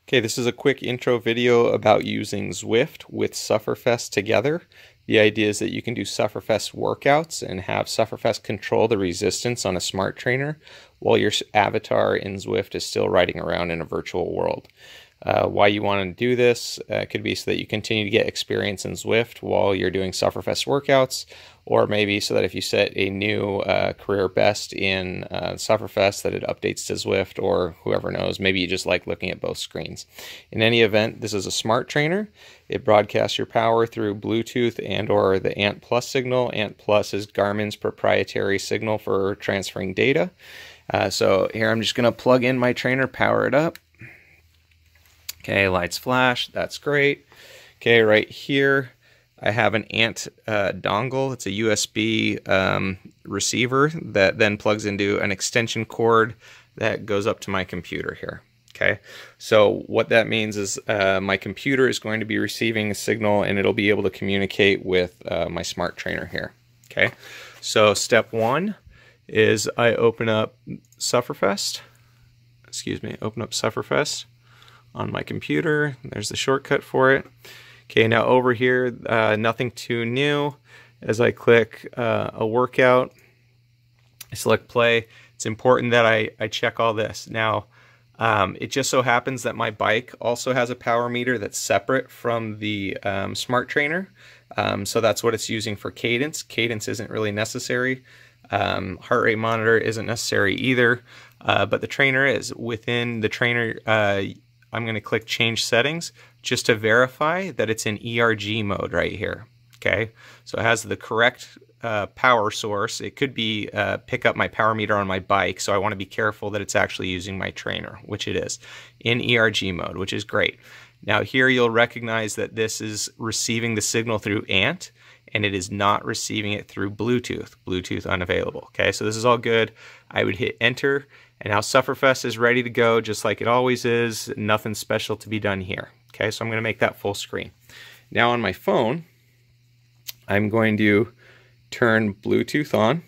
Okay, this is a quick intro video about using Zwift with Sufferfest together. The idea is that you can do Sufferfest workouts and have Sufferfest control the resistance on a smart trainer while your avatar in Zwift is still riding around in a virtual world. Why you want to do this could be so that you continue to get experience in Zwift while you're doing Sufferfest workouts, or maybe so that if you set a new career best in Sufferfest that it updates to Zwift, or whoever knows, maybe you just like looking at both screens. In any event, this is a smart trainer. It broadcasts your power through Bluetooth and or the Ant Plus signal. Ant Plus is Garmin's proprietary signal for transferring data. So here I'm just going to plug in my trainer, power it up. Okay, lights flash, that's great. Okay, right here I have an Ant dongle. It's a USB receiver that then plugs into an extension cord that goes up to my computer here. Okay, so what that means is my computer is going to be receiving a signal and it'll be able to communicate with my smart trainer here. Okay, so step one is I open up Sufferfest. Open up Sufferfest on my computer. There's the shortcut for it. Okay, now over here, nothing too new. As I click a workout, I select play. It's important that I check all this. Now, it just so happens that my bike also has a power meter that's separate from the smart trainer. So that's what it's using for cadence. Cadence isn't really necessary. Heart rate monitor isn't necessary either, but the trainer is. Within the trainer, I'm going to click change settings just to verify that it's in ERG mode right here. Okay, so it has the correct power source. It could be pick up my power meter on my bike, so I want to be careful that it's actually using my trainer, which it is, in ERG mode, which is great. Now here you'll recognize that this is receiving the signal through Ant, and it is not receiving it through Bluetooth. Bluetooth unavailable. Okay, so this is all good. I would hit enter, and now Sufferfest is ready to go just like it always is. Nothing special to be done here. Okay, so I'm going to make that full screen. Now on my phone, I'm going to turn Bluetooth on,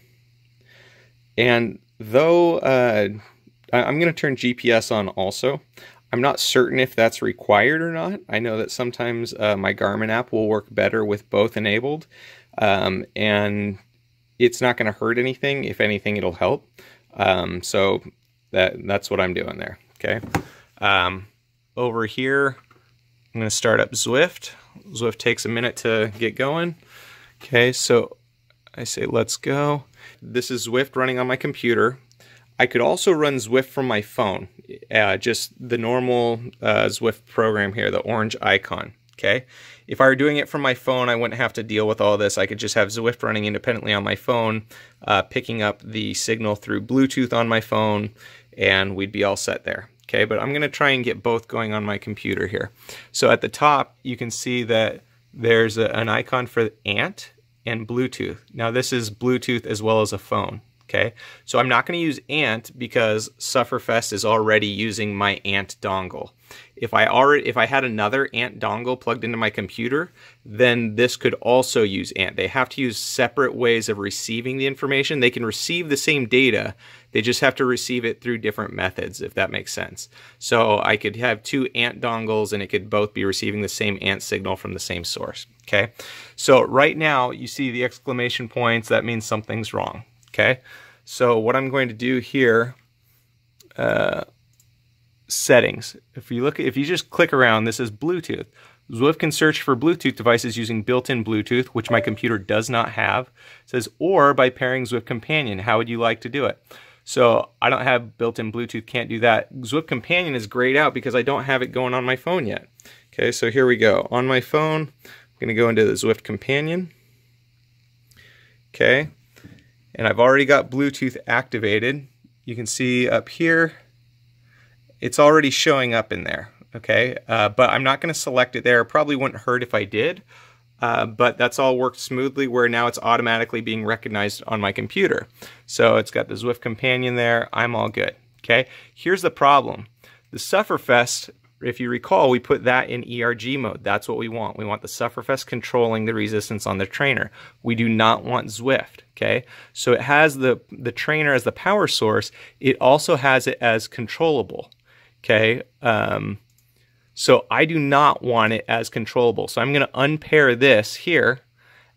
and though I'm going to turn GPS on also. I'm not certain if that's required or not. I know that sometimes my Garmin app will work better with both enabled, and it's not going to hurt anything. If anything, it'll help. So that's what I'm doing there. Okay. Over here, I'm going to start up Zwift. Zwift takes a minute to get going. Okay, so I say let's go. This is Zwift running on my computer. I could also run Zwift from my phone, just the normal Zwift program here, the orange icon. Okay, if I were doing it from my phone, I wouldn't have to deal with all this. I could just have Zwift running independently on my phone, picking up the signal through Bluetooth on my phone, and we'd be all set there. Okay, but I'm going to try and get both going on my computer here. So at the top, you can see that there's an icon for Ant and Bluetooth. Now this is Bluetooth as well as a phone. Okay, so I'm not going to use Ant because Sufferfest is already using my Ant dongle. If I had another Ant dongle plugged into my computer, then this could also use Ant. They have to use separate ways of receiving the information. They can receive the same data, they just have to receive it through different methods, if that makes sense. So I could have two Ant dongles and it could both be receiving the same Ant signal from the same source. Okay, so right now you see the exclamation points, that means something's wrong. Okay, so what I'm going to do here, settings. If you just click around, this is Bluetooth. Zwift can search for Bluetooth devices using built-in Bluetooth, which my computer does not have. It says, or by pairing Zwift Companion. How would you like to do it? So I don't have built-in Bluetooth, can't do that. Zwift Companion is grayed out because I don't have it going on my phone yet. Okay, so here we go. On my phone, I'm going to go into the Zwift Companion. Okay. And I've already got Bluetooth activated. You can see up here, it's already showing up in there, okay? But I'm not going to select it there. It probably wouldn't hurt if I did, but that's all worked smoothly where now it's automatically being recognized on my computer. So it's got the Zwift Companion there. I'm all good, okay? Here's the problem. The Sufferfest, if you recall, we put that in ERG mode. That's what we want. We want the Sufferfest controlling the resistance on the trainer. We do not want Zwift, okay? So it has the trainer as the power source. It also has it as controllable, okay? So I do not want it as controllable. So I'm going to unpair this here,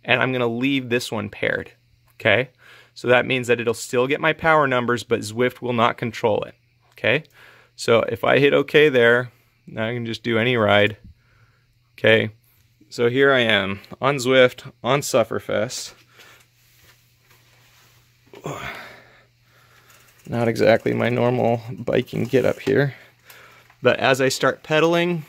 and I'm going to leave this one paired. Okay? So that means that it'll still get my power numbers, but Zwift will not control it. Okay? So if I hit OK there, now I can just do any ride. Okay? So here I am on Zwift, on Sufferfest. Not exactly my normal biking get up here. But as I start pedaling,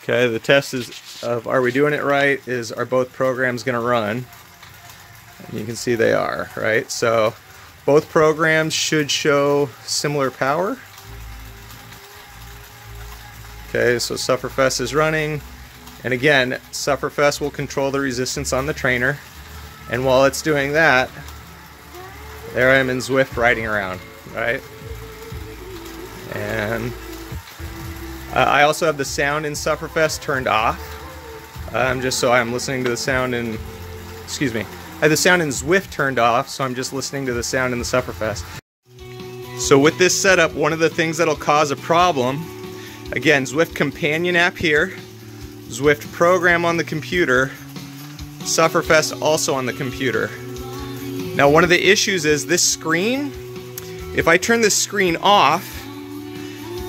okay, the test is of are we doing it right, is are both programs going to run? And you can see they are, right? So both programs should show similar power. Okay, so Sufferfest is running. And again, Sufferfest will control the resistance on the trainer. And while it's doing that, there I am in Zwift riding around, right? And I also have the sound in Sufferfest turned off, just so I'm listening to the sound in, excuse me, I have the sound in Zwift turned off, so I'm just listening to the sound in the Sufferfest. So with this setup, one of the things that'll cause a problem, again, Zwift companion app here, Zwift program on the computer, Sufferfest also on the computer. Now one of the issues is this screen, if I turn this screen off,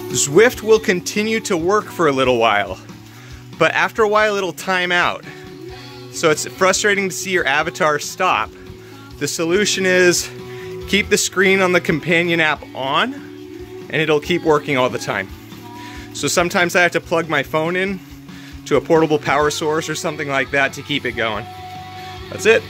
Zwift will continue to work for a little while, but after a while it'll time out. So it's frustrating to see your avatar stop. The solution is keep the screen on the companion app on and it'll keep working all the time. So sometimes I have to plug my phone in to a portable power source or something like that to keep it going. That's it.